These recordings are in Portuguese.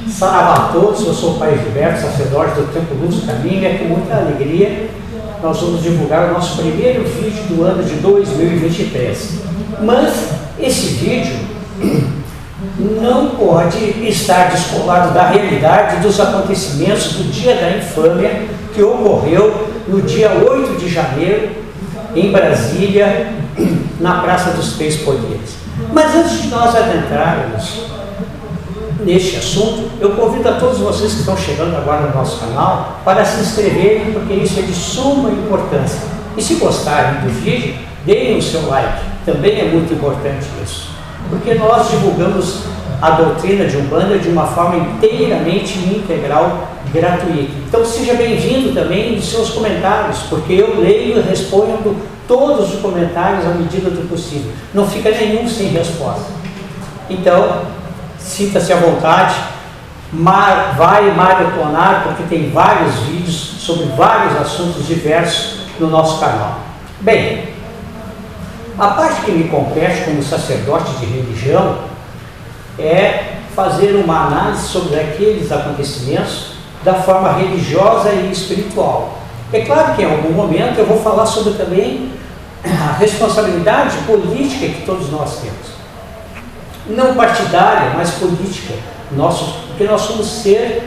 Saravá a todos, eu sou o Pai Gilberto, sacerdote do Templo Luz do Caminho, e é com muita alegria nós vamos divulgar o nosso primeiro vídeo do ano de 2023. Mas esse vídeo não pode estar descolado da realidade dos acontecimentos do Dia da Infâmia, que ocorreu no dia 8 de janeiro, em Brasília, na Praça dos Três Poderes. Mas antes de nós adentrarmos neste assunto, eu convido a todos vocês que estão chegando agora no nosso canal para se inscreverem, porque isso é de suma importância. E se gostarem do vídeo, deem o seu like, também é muito importante isso, porque nós divulgamos a doutrina de Umbanda de uma forma inteiramente integral, gratuita. Então seja bem-vindo também nos seus comentários, porque eu leio e respondo todos os comentários à medida do possível. Não fica nenhum sem resposta. Então, sinta-se à vontade, vai maratonar, porque tem vários vídeos sobre vários assuntos diversos no nosso canal. Bem, a parte que me compete como sacerdote de religião é fazer uma análise sobre aqueles acontecimentos da forma religiosa e espiritual. É claro que em algum momento eu vou falar sobre também a responsabilidade política que todos nós temos. Não partidária, mas política. Porque nós somos seres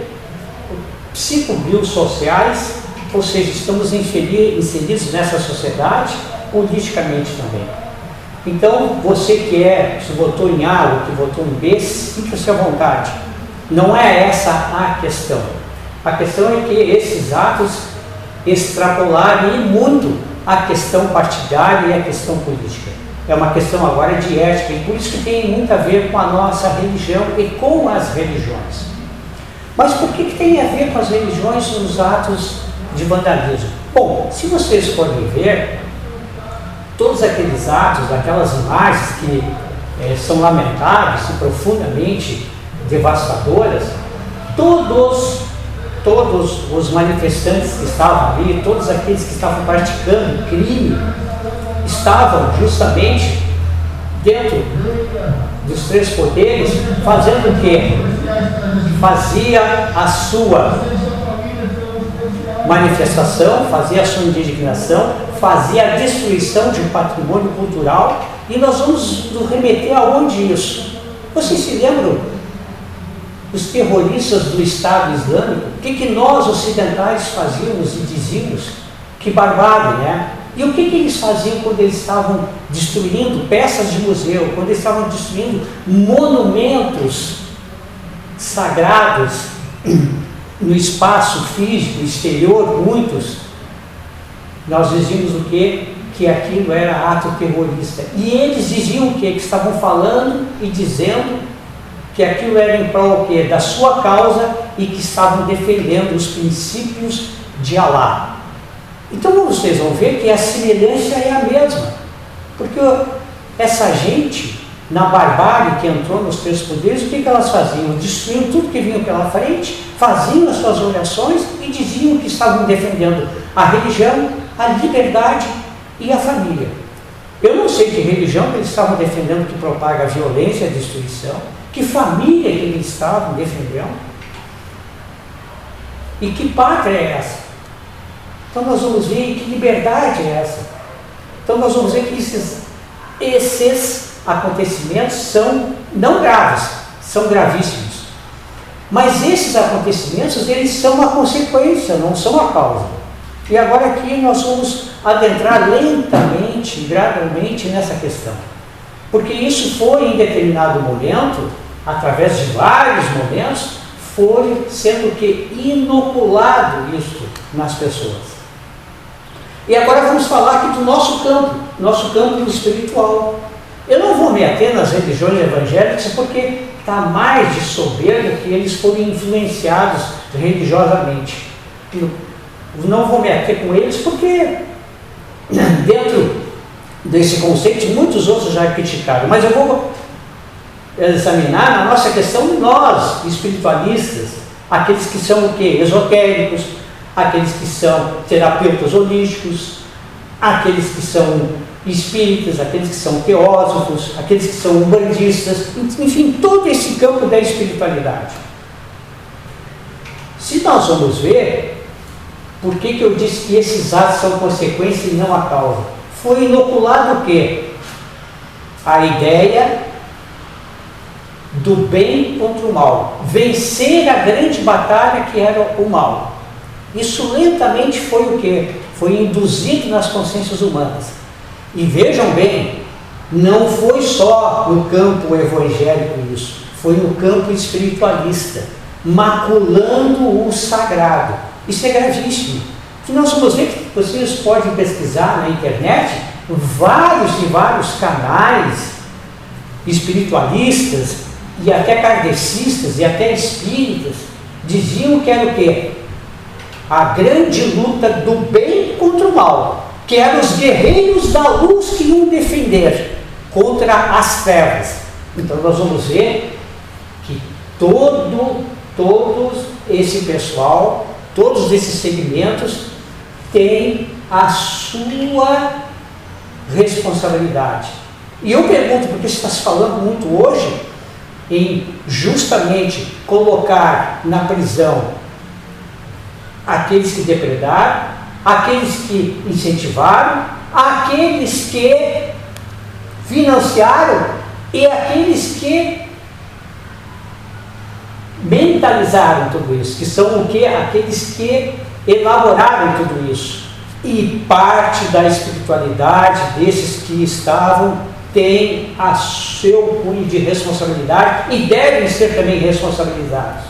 psicobiosociais, ou seja, estamos inseridos nessa sociedade politicamente também. Então, você que se votou em A ou que votou em B, sinta-se à vontade. Não é essa a questão. A questão é que esses atos extrapolarem muito a questão partidária e a questão política. É uma questão agora de ética, e por isso que tem muito a ver com a nossa religião e com as religiões. Mas por que tem a ver com as religiões nos atos de vandalismo? Bom, se vocês forem ver, todos aqueles atos, aquelas imagens que são lamentáveis e profundamente devastadoras, todos os manifestantes que estavam ali, todos aqueles que estavam praticando crime, estavam justamente dentro dos três poderes, fazendo o quê? Fazia a sua manifestação, fazia a sua indignação, fazia a destruição de um patrimônio cultural, e nós vamos nos remeter aonde isso? Vocês se lembram dos terroristas do Estado Islâmico? O que nós ocidentais fazíamos e dizíamos? Que barbárie, né? E o que eles faziam quando eles estavam destruindo peças de museu, quando eles estavam destruindo monumentos sagrados no espaço físico, exterior, muitos? Nós dizíamos o quê? Que aquilo era ato terrorista. E eles diziam o quê? Que estavam falando e dizendo que aquilo era em prol o quê? Da sua causa, e que estavam defendendo os princípios de Alá. Então vocês vão ver que a semelhança é a mesma, porque essa gente, na barbárie que entrou nos três poderes, o que elas faziam? Destruíam tudo que vinha pela frente, faziam as suas orações e diziam que estavam defendendo a religião, a liberdade e a família. Eu não sei que religião que eles estavam defendendo que propaga a violência e a destruição, que família que eles estavam defendendo, e que pátria é essa? Então nós vamos ver que liberdade é essa. Então nós vamos ver que esses acontecimentos são não graves, são gravíssimos. Mas esses acontecimentos, eles são uma consequência, não são a causa. E agora aqui nós vamos adentrar lentamente, gradualmente nessa questão. Porque isso foi em determinado momento, através de vários momentos, foi sendo que inoculado isso nas pessoas. E agora vamos falar aqui do nosso campo espiritual. Eu não vou me ater nas religiões evangélicas, porque está mais de soberba que eles foram influenciados religiosamente. Não vou me ater com eles, porque dentro desse conceito muitos outros já criticaram, mas eu vou examinar na nossa questão nós, espiritualistas, aqueles que são o quê? Esotéricos, aqueles que são terapeutas holísticos, aqueles que são espíritas, aqueles que são teósofos, aqueles que são umbandistas, enfim, todo esse campo da espiritualidade. Se nós vamos ver, por que eu disse que esses atos são consequência e não a causa? Foi inoculado o quê? A ideia do bem contra o mal, vencer a grande batalha que era o mal. Isso lentamente foi o quê? Foi induzido nas consciências humanas. E vejam bem, não foi só no campo evangélico isso, foi no campo espiritualista, maculando o sagrado. Isso é gravíssimo. Que nós vamos ver que vocês podem pesquisar na internet vários e vários canais espiritualistas e até kardecistas e até espíritas diziam que era o quê? A grande luta do bem contra o mal, que eram os guerreiros da luz que iam defender contra as trevas. Então nós vamos ver que todo esse pessoal, todos esses segmentos têm a sua responsabilidade. E eu pergunto, porque está se falando muito hoje em justamente colocar na prisão aqueles que depredaram, aqueles que incentivaram, aqueles que financiaram e aqueles que mentalizaram tudo isso, que são o quê? Aqueles que elaboraram tudo isso. E parte da espiritualidade desses que estavam tem a seu cunho de responsabilidade e devem ser também responsabilizados.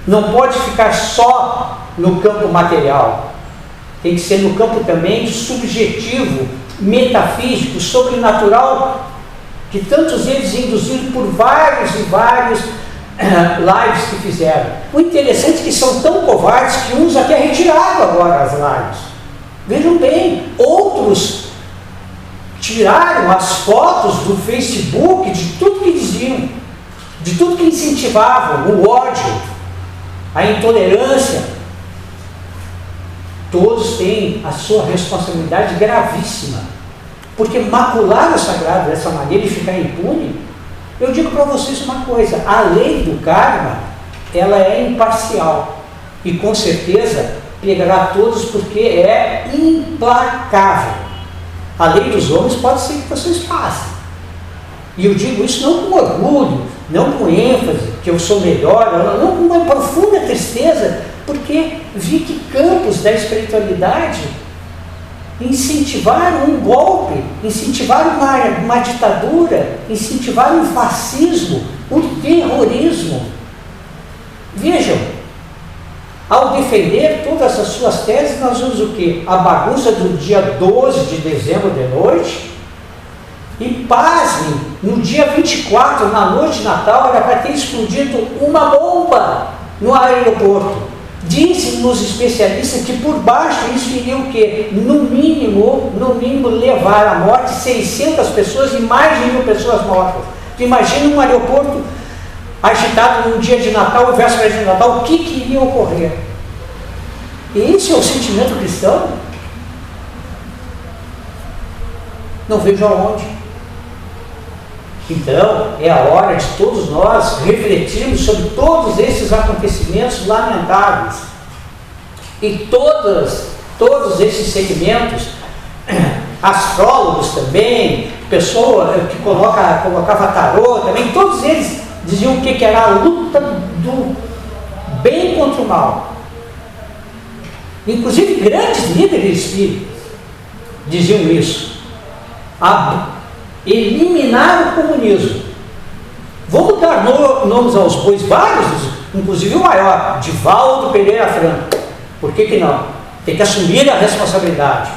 Não pode ficar só no campo material, tem que ser no campo também subjetivo, metafísico, sobrenatural, que tantos eles induziram por vários e vários lives que fizeram. O interessante é que são tão covardes que uns até retiraram agora as lives. Vejam bem, outros tiraram as fotos do Facebook de tudo que diziam, de tudo que incentivavam, o ódio, a intolerância. Todos têm a sua responsabilidade gravíssima, porque macular o sagrado dessa maneira e ficar impune, eu digo para vocês uma coisa, a lei do karma, ela é imparcial, e com certeza pegará todos porque é implacável. A lei dos homens pode ser que vocês passem, e eu digo isso não com orgulho, não com ênfase, que eu sou melhor, não com uma profunda tristeza, porque vi que campos da espiritualidade incentivaram um golpe, incentivaram uma ditadura, incentivaram um fascismo, um terrorismo. Vejam, ao defender todas as suas teses, nós vimos o quê? A bagunça do dia 12 de dezembro de noite, e pasmem, no dia 24, na noite de Natal, era para ter explodido uma bomba no aeroporto. Dizem os especialistas que por baixo isso iria o quê? No mínimo levar à morte 600 pessoas e mais de 1000 pessoas mortas. Imagina um aeroporto agitado no dia de Natal, véspera de Natal, o que iria ocorrer? Esse é o sentimento cristão? Não vejo aonde. Então, é a hora de todos nós refletirmos sobre todos esses acontecimentos lamentáveis. E todos esses segmentos, astrólogos também, pessoa que colocava tarô também, todos eles diziam o que era a luta do bem contra o mal. Inclusive grandes líderes espíritas diziam isso. Eliminar o comunismo. Vamos dar nomes aos bois, vários, inclusive o maior, Divaldo Pereira Franco. Por que não? Tem que assumir a responsabilidade.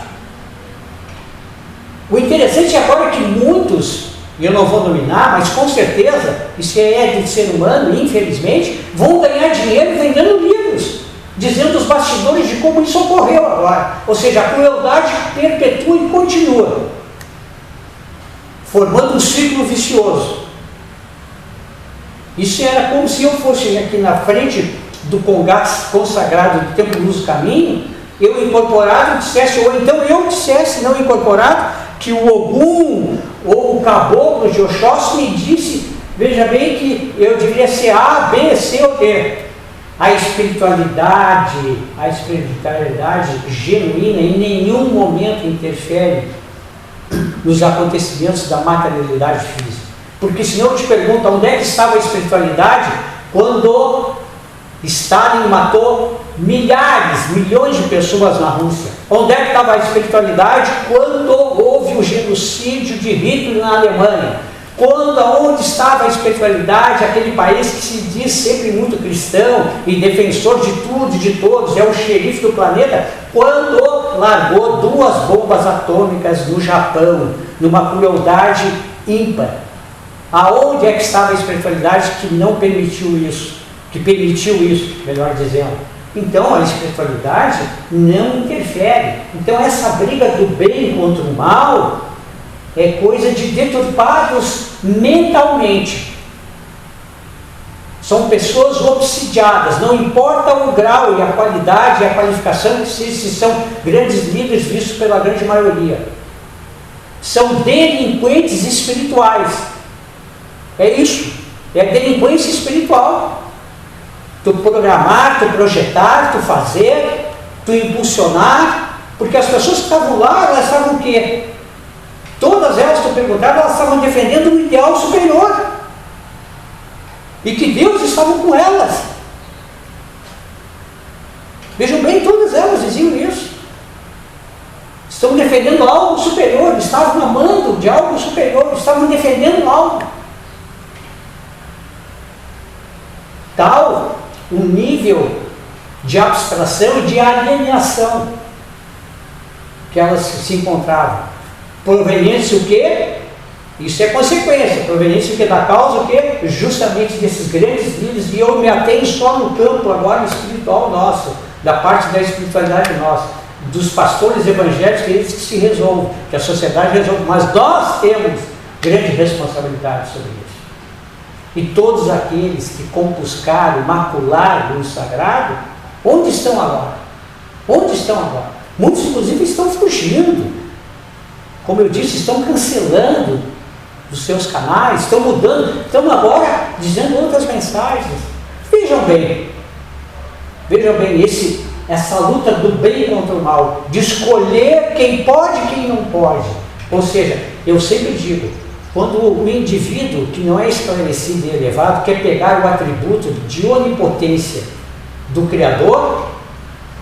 O interessante agora é que muitos, e eu não vou nominar, mas com certeza, isso é de ser humano, infelizmente, vão ganhar dinheiro vendendo livros, dizendo os bastidores de como isso ocorreu agora. Ou seja, a crueldade perpetua e continua, formando um ciclo vicioso. Isso era como se eu fosse aqui na frente do congás consagrado do Templo Luz do Caminho, eu incorporado dissesse, ou então eu dissesse, não incorporado, que o Ogum ou o caboclo de Oxóssi me disse, veja bem, que eu deveria ser A, B, C ou D. A espiritualidade genuína em nenhum momento interfere nos acontecimentos da materialidade física. Porque senão eu te pergunto, onde é que estava a espiritualidade quando Stalin matou milhares, milhões de pessoas na Rússia? Onde é que estava a espiritualidade quando houve o genocídio de Hitler na Alemanha? Onde estava a espiritualidade, aquele país que se diz sempre muito cristão e defensor de tudo e de todos, é o xerife do planeta, quando largou 2 bombas atômicas no Japão, numa crueldade ímpar? Aonde é que estava a espiritualidade que não permitiu isso? Que permitiu isso, melhor dizendo. Então a espiritualidade não interfere. Então essa briga do bem contra o mal é coisa de deturpados mentalmente. São pessoas obsidiadas, não importa o grau e a qualidade e a qualificação, que se são grandes líderes vistos pela grande maioria. São delinquentes espirituais. É isso, é delinquência espiritual. Tu programar, tu projetar, tu fazer, tu impulsionar, porque as pessoas que estavam lá, elas estavam o quê? Todas elas, tu perguntava, elas estavam defendendo um ideal superior. E que Deus estava com elas. Vejam bem, todas elas diziam isso. Estão defendendo algo superior, estavam amando de algo superior, estavam defendendo algo. Tal o nível de abstração e de alienação que elas se encontravam. Proveniência o quê? Isso é consequência. Proveniência o quê? Da causa o quê? Justamente desses grandes líderes. E eu me atenho só no campo agora espiritual nosso, da parte da espiritualidade nossa, dos pastores evangélicos, eles que se resolvam, que a sociedade resolve. Mas nós temos grande responsabilidade sobre isso. E todos aqueles que compuscaram, macularam o sagrado, onde estão agora? Onde estão agora? Muitos, inclusive, estão fugindo. Como eu disse, estão cancelando os seus canais, estão mudando, estão agora dizendo outras mensagens. Vejam bem, essa luta do bem contra o mal, de escolher quem pode e quem não pode. Ou seja, eu sempre digo, quando o indivíduo que não é esclarecido e elevado quer pegar o atributo de onipotência do Criador,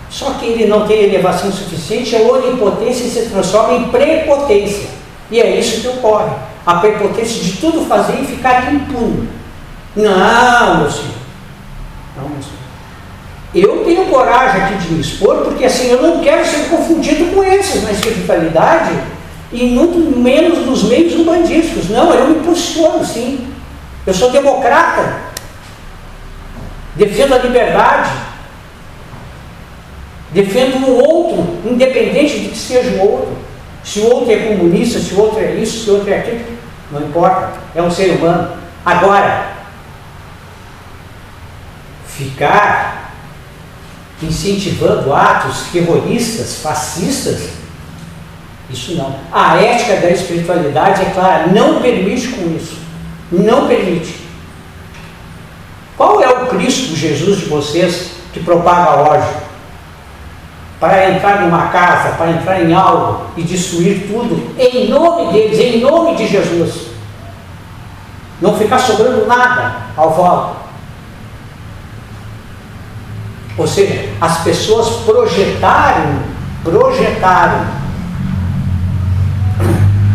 só que ele não tem elevação suficiente, a onipotência se transforma em prepotência. E é isso que ocorre. A prepotência de tudo fazer e ficar impune. Não, meu senhor. Não, meu senhor. Eu tenho coragem aqui de me expor, porque assim, eu não quero ser confundido com esses na espiritualidade e muito menos nos meios umbandísticos. Não, eu me posiciono, sim. Eu sou democrata. Defendo a liberdade. Defendo o outro, independente de que seja o outro. Se o outro é comunista, se o outro é isso, se o outro é aquilo, não importa, é um ser humano. Agora, ficar incentivando atos terroristas, fascistas, isso não. A ética da espiritualidade, é clara, não permite com isso. Não permite. Qual é o Cristo, Jesus de vocês, que propaga ódio? Para entrar numa casa, para entrar em algo e destruir tudo, em nome deles, em nome de Jesus. Não ficar sobrando nada ao volta. Ou seja, as pessoas projetaram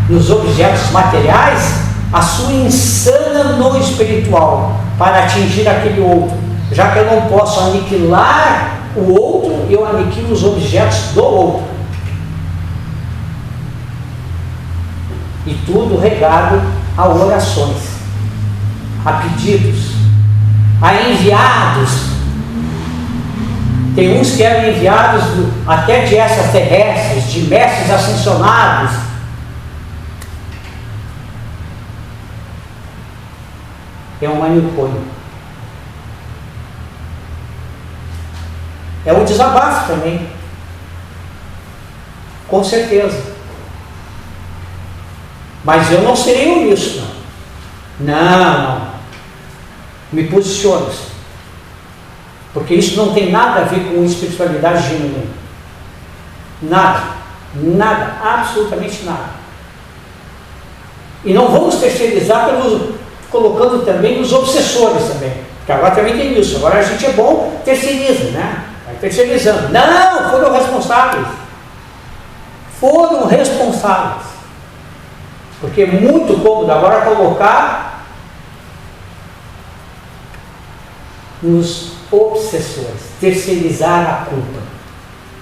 nos objetos materiais a sua insana no espiritual, para atingir aquele outro. Já que eu não posso aniquilar o outro, eu aniquilo os objetos do outro. E tudo regado a orações, a pedidos, a enviados. Tem uns que eram enviados até de extraterrestres, de mestres ascensionados. É um manicômio. É um desabafo também. Com certeza. Mas eu não serei omisso, não. Me posiciono. Porque isso não tem nada a ver com espiritualidade genuína. Nada, absolutamente nada. E não vamos terceirizar colocando também os obsessores também. Porque agora também tem isso. Agora a gente é bom, terceiriza, né? Vai terceirizando. Não, foram responsáveis. Porque é muito cômodo agora colocar nos obsessores, terceirizar a culpa.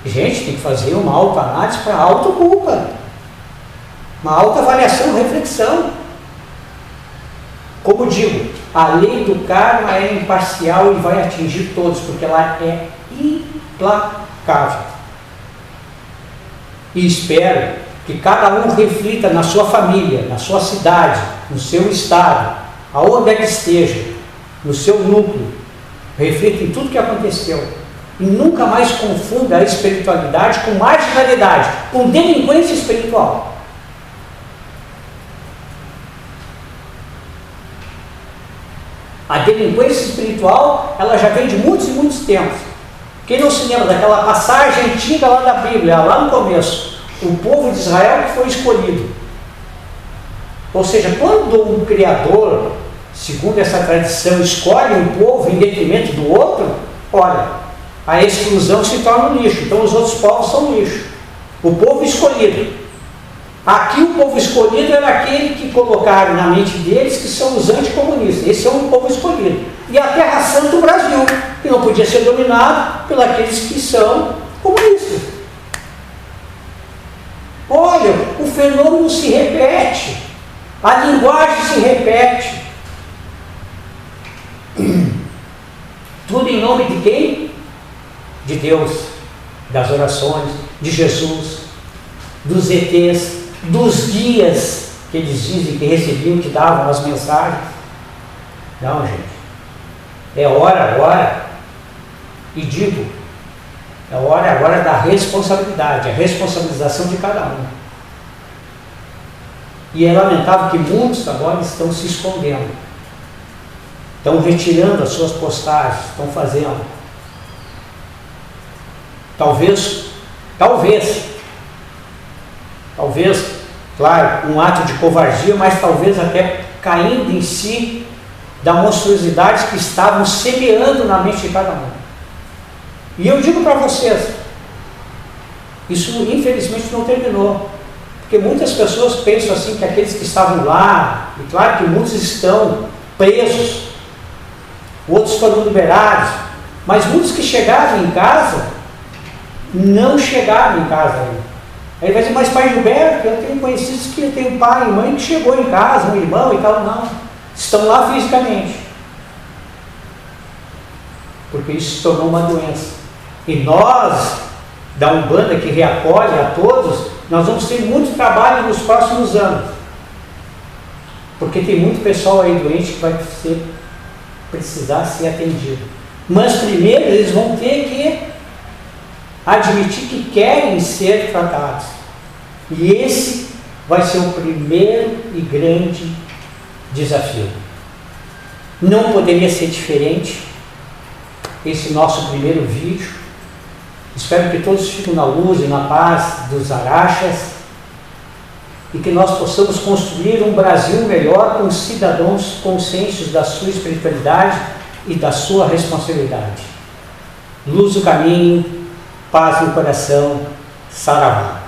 Gente, tem que fazer uma autoanálise para a autoculpa, uma autoavaliação, reflexão. Como digo, a lei do karma é imparcial e vai atingir todos, porque ela é implacável. E espero que cada um reflita na sua família, na sua cidade, no seu estado, aonde é que esteja, no seu núcleo, reflita em tudo que aconteceu e nunca mais confunda a espiritualidade com marginalidade, com delinquência espiritual. A delinquência espiritual, ela já vem de muitos e muitos tempos. Quem não se lembra daquela passagem antiga lá da Bíblia, lá no começo, o povo de Israel que foi escolhido. Ou seja, quando um Criador, segundo essa tradição, escolhe um povo em detrimento do outro, olha, a exclusão se torna um lixo. Então os outros povos são lixo. O povo escolhido. Aqui o povo escolhido era aquele que colocaram na mente deles que são os anticomunistas. Esse é um povo escolhido. E a Terra Santa, o Brasil, que não podia ser dominado pelos aqueles que são comunistas. Olha, o fenômeno se repete. A linguagem se repete. Tudo em nome de quem? De Deus, das orações, de Jesus, dos ETs, dos guias que eles dizem que recebiam, que davam as mensagens. Não, gente. É hora agora, e digo, é hora agora da responsabilidade, a responsabilização de cada um. E é lamentável que muitos agora estão se escondendo, estão retirando as suas postagens, estão fazendo. Talvez, claro, um ato de covardia, mas talvez até caindo em si da monstruosidade que estavam semeando na mente de cada um. E eu digo para vocês, isso infelizmente não terminou, porque muitas pessoas pensam assim que aqueles que estavam lá, e claro que muitos estão presos, outros foram liberados, mas muitos que chegaram em casa, não chegaram em casa ainda. Aí vai dizer, mas pai Gilberto, eu tenho conhecidos que eu tenho pai e mãe que chegou em casa, um irmão e tal. Não, estão lá fisicamente. Porque isso se tornou uma doença. E nós, da Umbanda, que reacolhe a todos, nós vamos ter muito trabalho nos próximos anos. Porque tem muito pessoal aí doente que vai precisar ser atendido. Mas primeiro eles vão ter que admitir que querem ser tratados. E esse vai ser o primeiro e grande desafio. Não poderia ser diferente esse nosso primeiro vídeo. Espero que todos fiquem na luz e na paz dos Arachas e que nós possamos construir um Brasil melhor com cidadãos conscientes da sua espiritualidade e da sua responsabilidade. Luz do caminho, paz no coração, saravá.